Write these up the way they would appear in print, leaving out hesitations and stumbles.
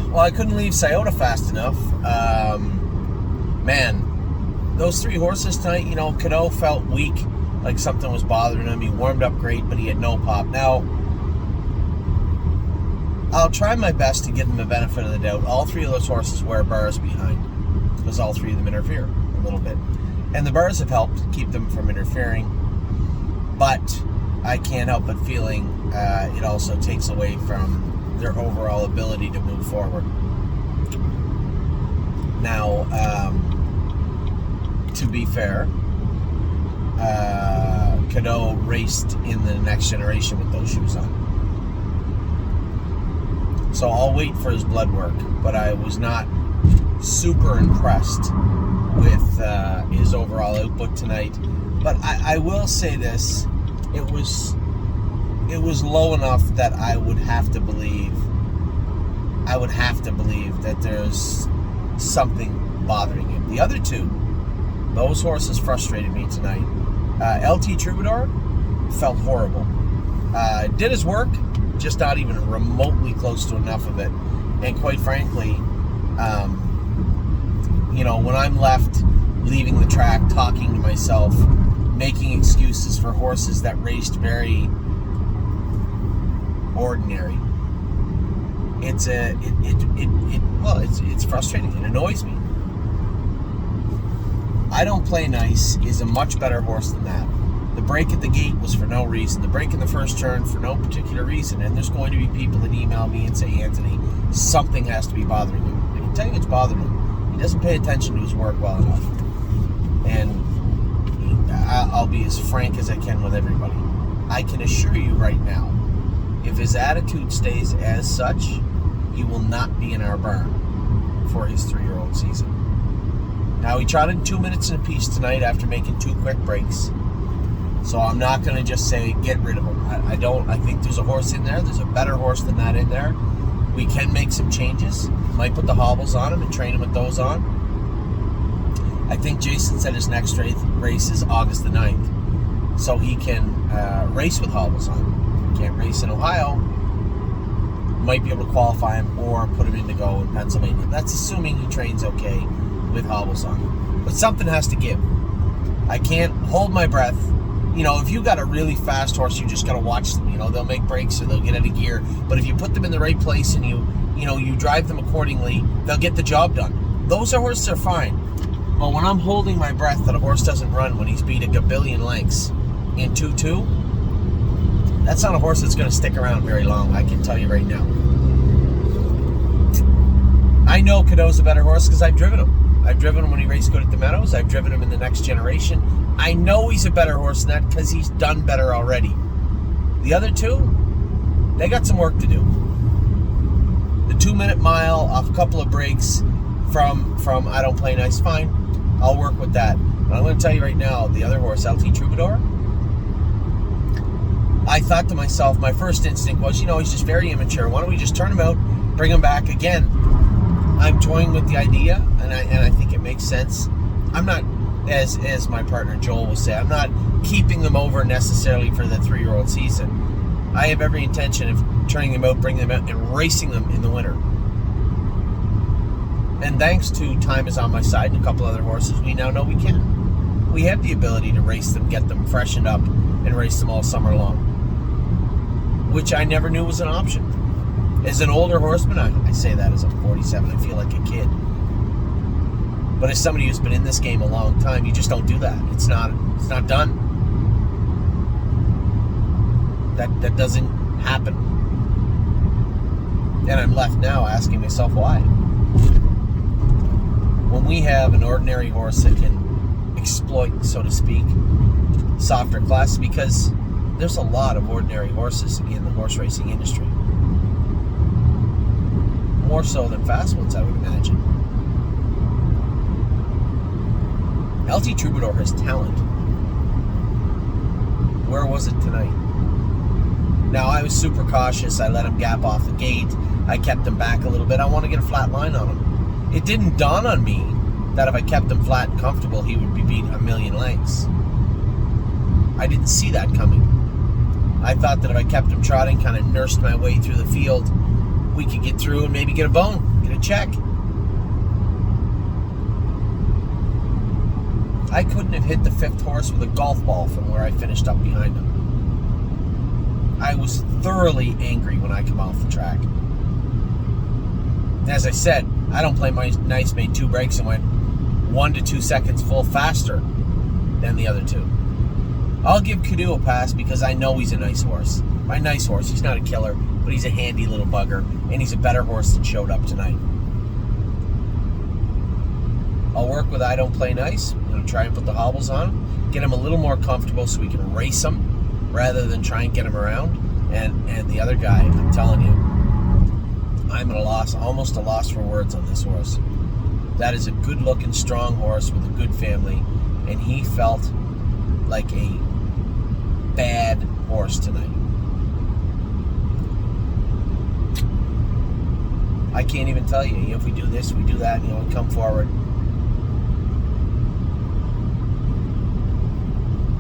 Well, I couldn't leave Scioto fast enough. Man, those 3 horses tonight, Cadeau felt weak, like something was bothering him. He warmed up great, but he had no pop. Now, I'll try my best to give him the benefit of the doubt. All 3 of those horses wear bars behind, because all 3 of them interfere a little bit. And the bars have helped keep them from interfering, but I can't help but feeling it also takes away from their overall ability to move forward. Now, to be fair, Cadeau raced in the next generation with those shoes on. So I'll wait for his blood work, but I was not super impressed with his overall output tonight. But I will say this, it was low enough that I would have to believe that there's something bothering him. The other 2, those horses frustrated me tonight. LT Troubadour felt horrible. Did his work, just not even remotely close to enough of it. And quite frankly, when I'm left leaving the track, talking to myself, making excuses for horses that raced very ordinary, it's frustrating. It annoys me. I Don't Play Nice is a much better horse than that. The break at the gate was for no reason. The break in the first turn for no particular reason. And there's going to be people that email me and say, Anthony, something has to be bothering him. I can tell you it's bothering him. He doesn't pay attention to his work well enough. And I'll be as frank as I can with everybody. I can assure you right now, if his attitude stays as such, he will not be in our barn for his 3-year-old season. Now, he trotted 2 minutes and a piece tonight after making 2 quick breaks. So I'm not going to just say, get rid of him. I think there's a horse in there. There's a better horse than that in there. We can make some changes. Might put the hobbles on him and train him with those on. I think Jason said his next race is August the 9th. So he can race with hobbles on. Can't race in Ohio. Might be able to qualify him or put him in to go in Pennsylvania. That's assuming he trains okay with hobbles on. But something has to give. I can't hold my breath. If you got a really fast horse, you just got to watch them. They'll make breaks or they'll get out of gear. But if you put them in the right place and you drive them accordingly, they'll get the job done. Those horses are fine. But when I'm holding my breath that a horse doesn't run when he's beat a gabillion lengths in 2-2, that's not a horse that's going to stick around very long, I can tell you right now. I know Cadeau's a better horse because I've driven him. I've driven him when he raced good at the Meadows. I've driven him in the next generation. I know he's a better horse than that because he's done better already. The other 2, they got some work to do. The 2-minute mile off a couple of breaks from I Don't Play Nice, fine. I'll work with that. But I'm going to tell you right now, the other horse, LT Troubadour, I thought to myself, my first instinct was, he's just very immature. Why don't we just turn him out, bring him back again? I'm toying with the idea, and I think it makes sense. I'm not, as my partner Joel will say, I'm not keeping them over necessarily for the 3-year-old season. I have every intention of turning them out, bringing them out, and racing them in the winter. And thanks to Time Is On My Side and a couple other horses, we now know we can. We have the ability to race them, get them freshened up, and race them all summer long, which I never knew was an option. As an older horseman, I say that as I'm 47, I feel like a kid. But as somebody who's been in this game a long time, you just don't do that. It's not done. That doesn't happen. And I'm left now asking myself why. When we have an ordinary horse that can exploit, so to speak, softer classes, because there's a lot of ordinary horses in the horse racing industry. More so than fast ones, I would imagine. LT Troubadour has talent. Where was it tonight? Now, I was super cautious. I let him gap off the gate. I kept him back a little bit. I want to get a flat line on him. It didn't dawn on me that if I kept him flat and comfortable, he would be beat a million lengths. I didn't see that coming. I thought that if I kept him trotting, kind of nursed my way through the field, we could get through and maybe get a bone check. I couldn't have hit the 5th horse with a golf ball from where I finished up behind him. I was thoroughly angry when I come off the track. As I said, I don't play nice, made 2 breaks and went 1 to 2 seconds full faster than the other 2. I'll give Kudu a pass because I know he's a nice horse. My nice horse, he's not a killer, but he's a handy little bugger, and he's a better horse than showed up tonight. I'll work with I don't play nice. I'm going to try and put the hobbles on him, get him a little more comfortable so we can race him rather than try and get him around. And the other guy, I'm telling you, I'm at a loss, almost a loss for words on this horse. That is a good-looking, strong horse with a good family, and he felt like a bad horse tonight. I can't even tell you, if we do this, we do that, come forward.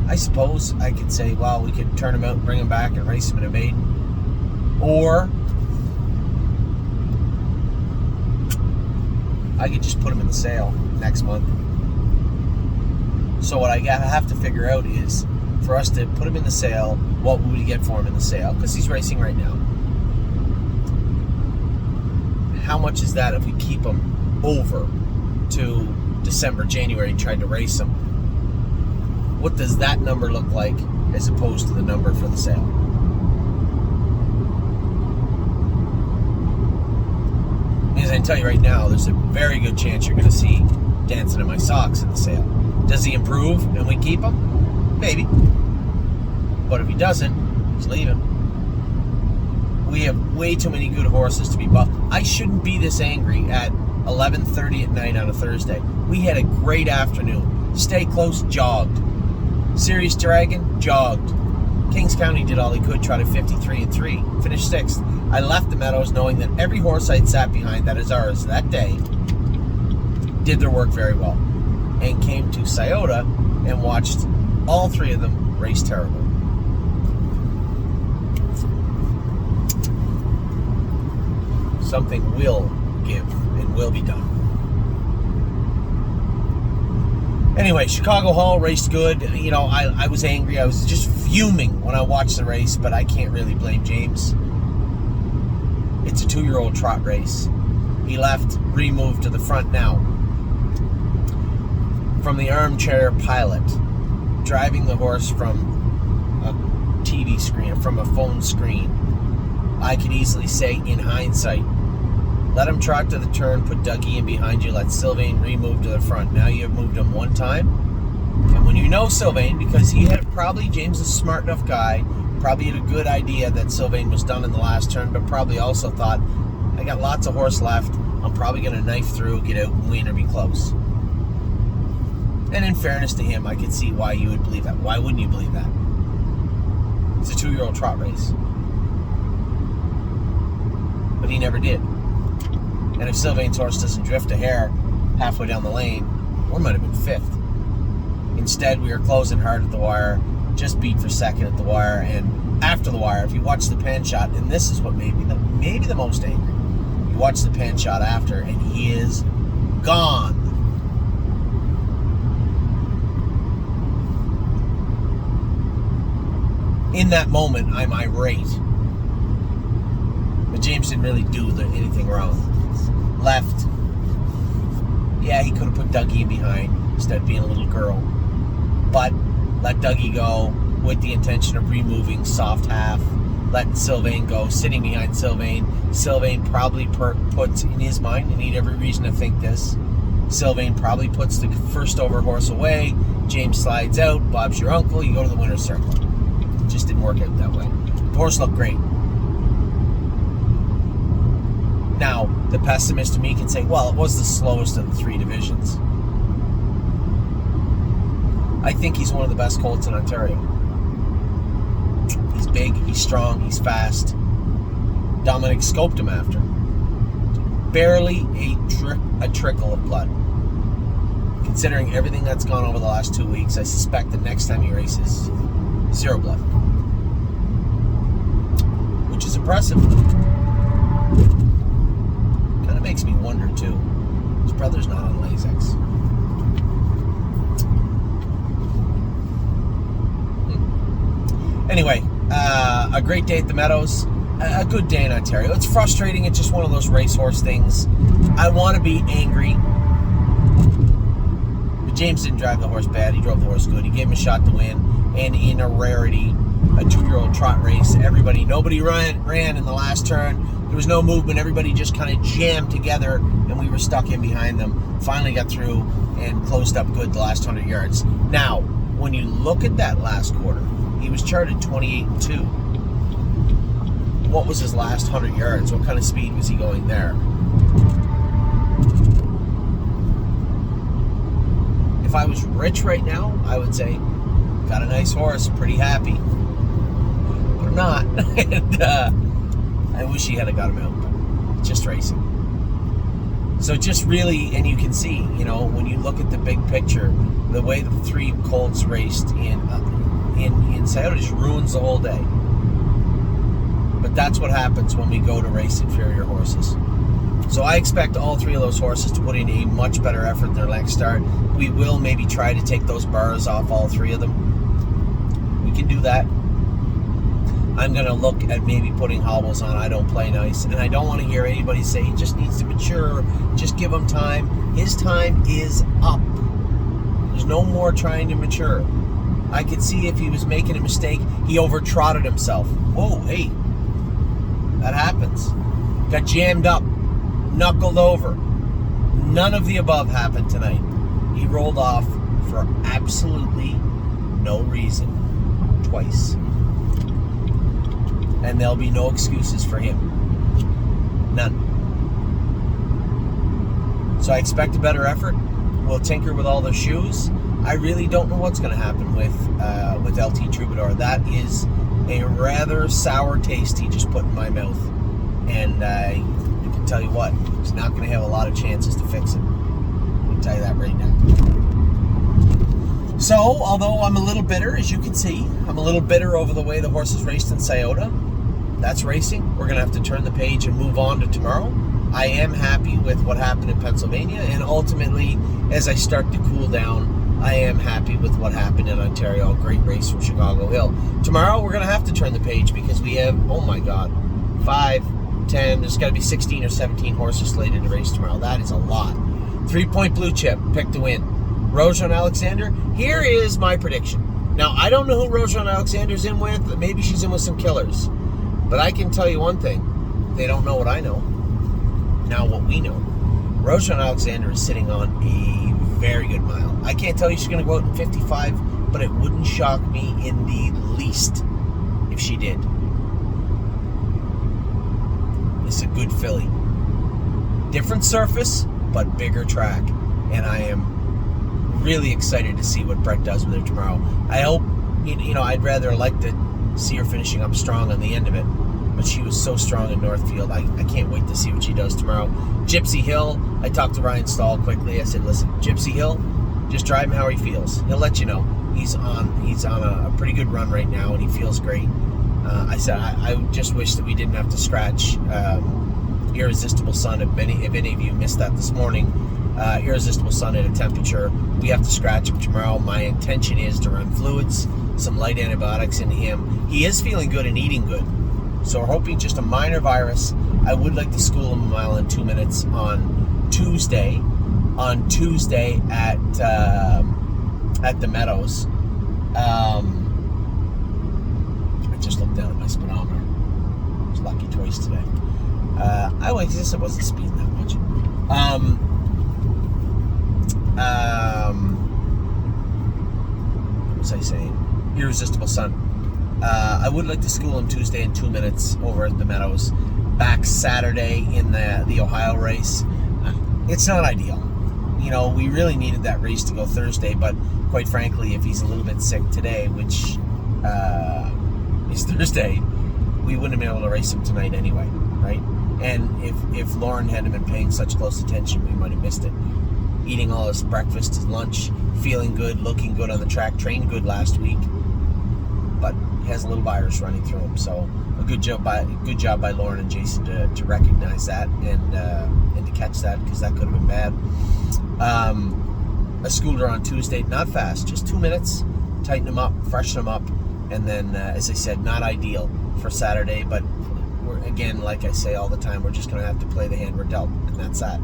I suppose I could say, well, we could turn him out and bring him back and race him in a maiden. Or I could just put him in the sale next month. So what I have to figure out is, for us to put him in the sale, what would we get for him in the sale? Because he's racing right now. How much is that if we keep him over to December, January, and tried to race him? What does that number look like as opposed to the number for the sale? As I can tell you right now, there's a very good chance you're going to see Dancing in My Socks in the sale. Does he improve and we keep him? Maybe. But if he doesn't, he's leaving. We have way too many good horses to be bought. I shouldn't be this angry at 11:30 at night on a Thursday. We had a great afternoon. Stay Close jogged. Serious Dragon jogged. Kings County did all he could, tried a 53-3, finished 6th. I left the Meadows knowing that every horse I'd sat behind that is ours that day did their work very well, and came to Scioto and watched all 3 of them race terrible. Something will give and will be done. Anyway, Chicago Hall raced good. I was angry. I was just fuming when I watched the race, but I can't really blame James. It's a 2-year-old trot race. He left, removed to the front now. From the armchair pilot, driving the horse from a TV screen, from a phone screen, I could easily say, in hindsight, let him trot to the turn, put Dougie in behind you, let Sylvain remove to the front. Now you have moved him one time. And when you know Sylvain, because James is a smart enough guy, probably had a good idea that Sylvain was done in the last turn, but probably also thought, I got lots of horse left, I'm probably going to knife through, get out and win or be close. And in fairness to him, I could see why you would believe that. Why wouldn't you believe that? It's a 2-year-old trot race. But he never did. And if Sylvain's horse doesn't drift a hair halfway down the lane, we might have been 5th. Instead, we were closing hard at the wire, just beat for 2nd at the wire, and after the wire, if you watch the pan shot, and this is what made me maybe the most angry, you watch the pan shot after, and he is gone. In that moment, I'm irate. But James didn't really do anything wrong. Left. Yeah, he could have put Dougie in behind instead of being a little girl. But let Dougie go with the intention of removing soft half. Let Sylvain go, sitting behind Sylvain. Sylvain probably puts in his mind, and he had every reason to think this, Sylvain probably puts the first over horse away. James slides out. Bob's your uncle. You go to the winner's circle. It just didn't work out that way. The horse looked great. Now, the pessimist to me can say, well, it was the slowest of the 3 divisions. I think he's one of the best colts in Ontario. He's big, he's strong, he's fast. Dominic scoped him after. Barely a trickle of blood. Considering everything that's gone over the last 2 weeks, I suspect the next time he races, 0 blood. Which is impressive. Makes me wonder a great day at the Meadows, a good day in Ontario. It's frustrating. It's just one of those racehorse things. I want to be angry. But James didn't drive the horse bad. He drove the horse good. He gave him a shot to win. And in a rarity, a 2-year-old trot race, nobody ran in the last turn. There was no movement. Everybody just kind of jammed together, and we were stuck in behind them. Finally got through and closed up good the last 100 yards. Now, when you look at that last quarter, he was charted 28-2. What was his last 100 yards? What kind of speed was he going there? If I was rich right now, I would say, got a nice horse, pretty happy. But I'm not. And I wish he had got him out. It's just racing. So just really, and you can see, when you look at the big picture, the way the 3 colts raced in scioto just ruins the whole day. But that's what happens when we go to race inferior horses. So I expect all 3 of those horses to put in a much better effort in their next start. We will maybe try to take those bars off all 3 of them. We can do that. I'm going to look at maybe putting hobbles on. I don't play nice. And I don't want to hear anybody say he just needs to mature. Just give him time. His time is up. There's no more trying to mature. I could see if he was making a mistake, he over-trotted himself. Whoa, hey. That happens. Got jammed up. Knuckled over. None of the above happened tonight. He rolled off for absolutely no reason. Twice. And there'll be no excuses for him. None. So I expect a better effort. We'll tinker with all the shoes. I really don't know what's going to happen with LT Troubadour. That is a rather sour taste he just put in my mouth. And I can tell you what, he's not going to have a lot of chances to fix it. I can tell you that right now. So, although I'm a little bitter, as you can see, I'm a little bitter over the way the horses raced in Scioto. That's racing. We're going to have to turn the page and move on to tomorrow. I am happy with what happened in Pennsylvania, and ultimately, as I start to cool down, I am happy with what happened in Ontario. A great race from Chicago Hill. Tomorrow, we're going to have to turn the page because we have, oh my God, 5, 10, there's got to be 16 or 17 horses slated to race tomorrow. That is a lot. 3-point blue chip, pick to win. Rojan Alexander, here is my prediction. Now, I don't know who Rojan Alexander's in with. Maybe she's in with some killers. But I can tell you one thing. They don't know what I know. Now what we know. Rojan Alexander is sitting on a very good mile. I can't tell you she's going to go out in 55, but it wouldn't shock me in the least if she did. It's a good filly. Different surface, but bigger track. And I am really excited to see what Brett does with her tomorrow. I hope, I'd rather like to see her finishing up strong on the end of it. But she was so strong in Northfield. I can't wait to see what she does tomorrow. Gypsy Hill, I talked to Ryan Stahl quickly. I said, listen, Gypsy Hill, just drive him how he feels. He'll let you know. He's on a pretty good run right now, and he feels great. I said, I just wish that we didn't have to scratch Irresistible Sun. If any of you missed that this morning, Irresistible Sun at a temperature, we have to scratch him tomorrow. My intention is to run fluids, some light antibiotics into him. He is feeling good and eating good. So we're hoping just a minor virus. I would like to school him a mile in 2 minutes on Tuesday. On Tuesday at the Meadows. I just looked down at my speedometer. I was lucky twice today. I guess I wasn't speeding that much. What was I saying? Irresistible Sun. I would like to school him Tuesday in 2 minutes over at the Meadows. Back Saturday in the Ohio race. It's not ideal. We really needed that race to go Thursday, but quite frankly, if he's a little bit sick today, which is Thursday, we wouldn't have been able to race him tonight anyway, right? And if Lauren hadn't been paying such close attention, we might have missed it. Eating all his breakfast, his lunch, feeling good, looking good on the track, trained good last week, but has a little virus running through him. So a good job by Lauren and Jason to recognize that and to catch that, because that could have been bad. I schooled her on Tuesday, not fast, just 2 minutes, tighten him up, freshen him up, and then as I said, not ideal. for Saturday, but we're, again, like I say all the time, we're just going to have to play the hand we're dealt, and that's that.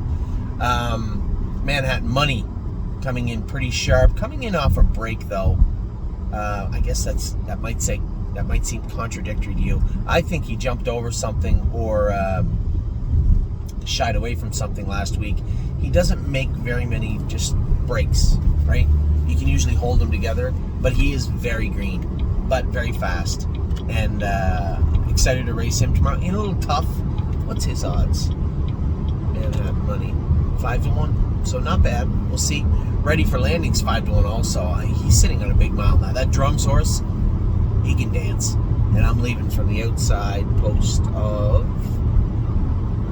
Manhattan Money coming in pretty sharp, coming in off a break though. I guess that might seem contradictory to you. I think he jumped over something or shied away from something last week. He doesn't make very many just breaks, right? You can usually hold them together, but he is very green, but very fast, and excited to race him tomorrow. In a little tough. What's his odds? Manhattan Money, 5-1, so not bad. We'll see. Ready for Landing's 5-1 also. He's sitting on a big mile now. That Drums horse, he can dance. And I'm leaving from the outside post of...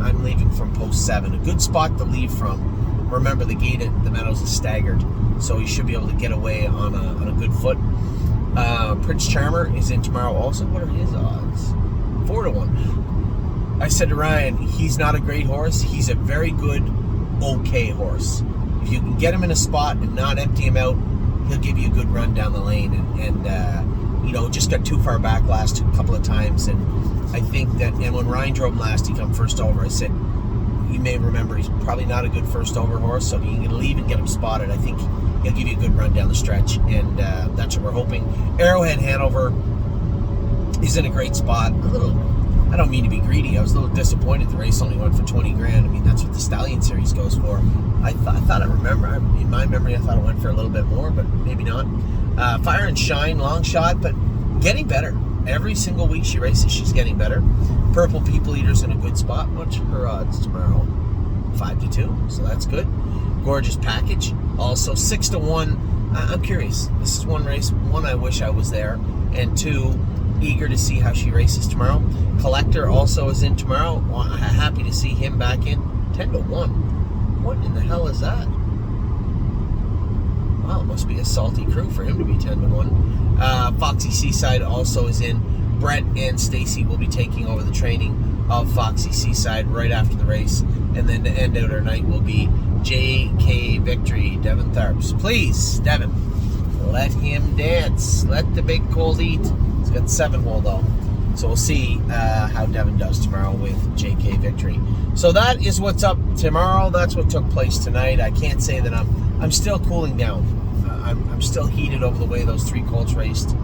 I'm leaving from post 7. A good spot to leave from. Remember, the gate at the Meadows is staggered, so he should be able to get away on a good foot. Prince Charmer is in tomorrow also. What are his odds? 4-1. I said to Ryan, he's not a great horse. He's a very good, okay horse. If you can get him in a spot and not empty him out, he'll give you a good run down the lane. And you know, just got too far back last couple of times. And I think that, and when Ryan drove him last, he come first over. I said, you may remember, he's probably not a good first over horse, so if you can leave and get him spotted, I think he'll give you a good run down the stretch, and that's what we're hoping. Arrowhead Hanover is in a great spot. I don't mean to be greedy. I was a little disappointed the race only went for 20 grand. I mean, that's what the Stallion Series goes for. I thought I remember. In my memory, I thought it went for a little bit more, but maybe not. Fire and Shine, long shot, but getting better. Every single week she races, she's getting better. Purple People Eater's in a good spot. What's her odds tomorrow? 5-2, so that's good. Gorgeous Package, also 6-1. I'm curious. This is one race. One, I wish I was there, and two, eager to see how she races tomorrow. Collector also is in tomorrow. Happy to see him back in. 10-1. What in the hell is that? Wow, it must be a salty crew for him to be 10-1. Foxy Seaside also is in. Brett and Stacy will be taking over the training of Foxy Seaside right after the race, and then to end out our night will be JK Victory, Devin Tharps. Please, Devin, let him dance. Let the big cold eat. He's got 7-hole though, so we'll see how Devin does tomorrow with JK Victory. So that is what's up tomorrow. That's what took place tonight. I can't say that I'm still cooling down. I'm still heated over the way those 3 colts raced.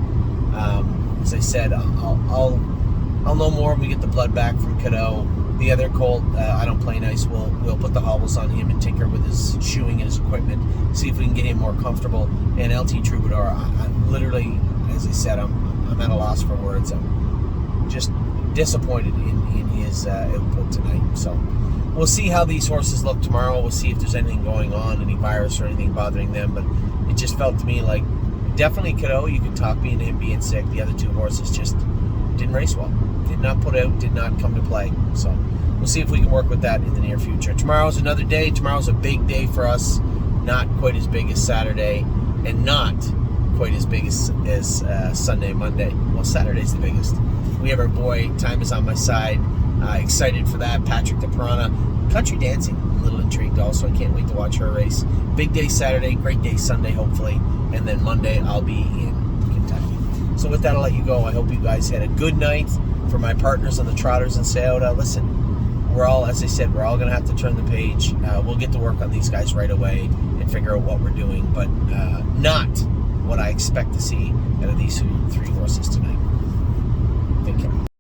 As I said, I'll know more when we get the blood back from Cadeau. The other colt, I don't play nice. We'll put the hobbles on him and tinker with his shoeing and his equipment. See if we can get him more comfortable. And LT Troubadour, I'm literally, as I said, I'm at a loss for words. I'm just disappointed in his output tonight. So we'll see how these horses look tomorrow. We'll see if there's anything going on, any virus or anything bothering them. But it just felt to me like definitely Cadeau, you could talk me into him being sick. The other 2 horses just didn't race well. Did not put out, did not come to play. So we'll see if we can work with that in the near future. Tomorrow's another day. Tomorrow's a big day for us. Not quite as big as Saturday, and not quite as big as Sunday, Monday. Well, Saturday's the biggest. We have our boy, Time Is On My Side. Excited for that. Patrick the Piranha. Country Dancing. A little intrigued also. I can't wait to watch her race. Big day Saturday. Great day Sunday, hopefully. And then Monday, I'll be in Kentucky. So with that, I'll let you go. I hope you guys had a good night. For my partners on the Trotters and Scioto, listen, we're all, as I said, we're all going to have to turn the page. We'll get to work on these guys right away and figure out what we're doing, but not what I expect to see out of these